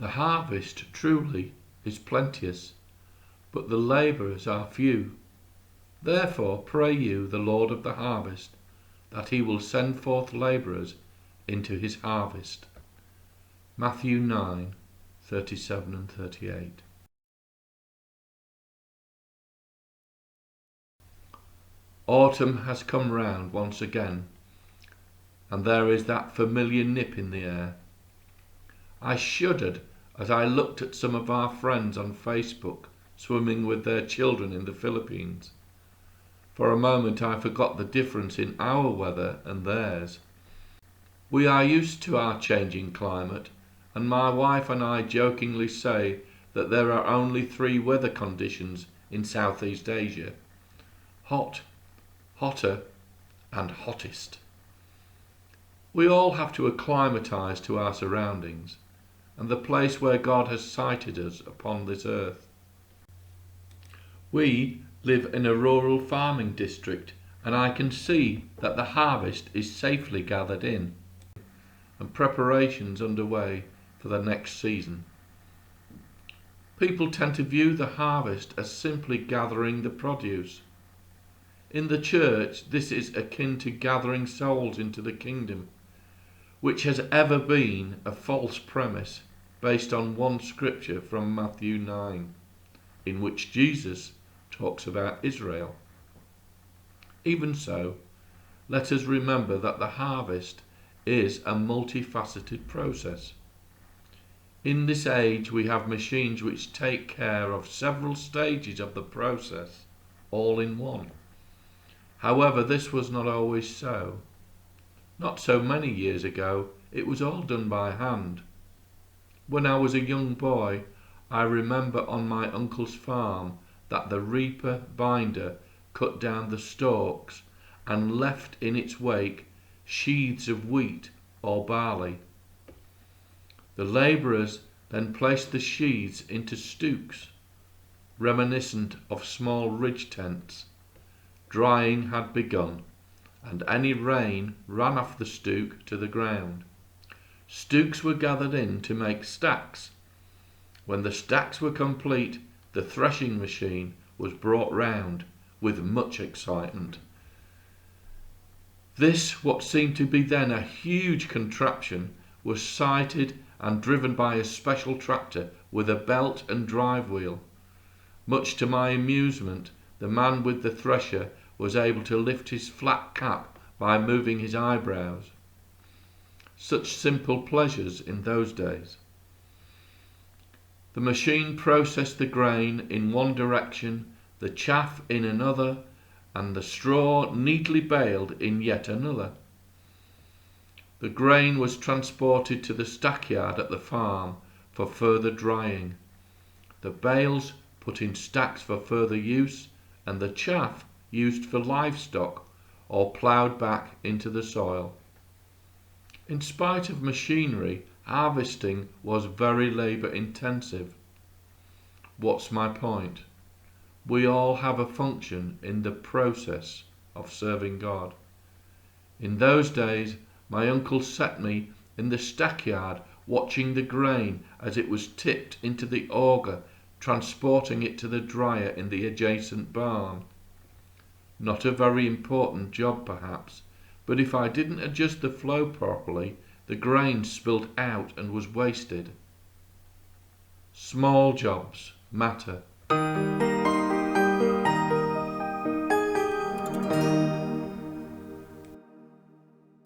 The harvest truly is plenteous, but the labourers are few. Therefore pray you the Lord of the harvest, that he will send forth labourers into his harvest. Matthew 9:37 and 38. Autumn has come round once again, and there is that familiar nip in the air. I shuddered as I looked at some of our friends on Facebook swimming with their children in the Philippines. For a moment I forgot the difference in our weather and theirs. We are used to our changing climate, and my wife and I jokingly say that there are only 3 weather conditions in Southeast Asia: hot, hotter, and hottest. We all have to acclimatise to our surroundings and the place where God has sited us upon this earth. We live in a rural farming district, and I can see that the harvest is safely gathered in and preparations underway for the next season. People tend to view the harvest as simply gathering the produce. In the church, this is akin to gathering souls into the kingdom, which has ever been a false premise based on one scripture from Matthew 9, in which Jesus talks about Israel. Even so, let us remember that the harvest is a multifaceted process. In this age, we have machines which take care of several stages of the process, all in one. However, this was not always so. Not so many years ago, it was all done by hand. When I was a young boy, I remember on my uncle's farm that the reaper binder cut down the stalks and left in its wake sheaths of wheat or barley. The labourers then placed the sheaths into stooks, reminiscent of small ridge tents. Drying had begun, and any rain ran off the stook to the ground. Stooks were gathered in to make stacks. When the stacks were complete, the threshing machine was brought round with much excitement. This, what seemed to be then a huge contraption, was sited and driven by a special tractor with a belt and drive wheel. Much to my amusement, the man with the thresher was able to lift his flat cap by moving his eyebrows. Such simple pleasures in those days. The machine processed the grain in one direction, the chaff in another, and the straw neatly baled in yet another. The grain was transported to the stackyard at the farm for further drying, the bales put in stacks for further use, and the chaff used for livestock or ploughed back into the soil. In spite of machinery, harvesting was very labour intensive. What's my point? We all have a function in the process of serving God. In those days, my uncle set me in the stackyard watching the grain as it was tipped into the auger, transporting it to the dryer in the adjacent barn. Not a very important job perhaps, but if I didn't adjust the flow properly, the grain spilt out and was wasted. Small jobs matter.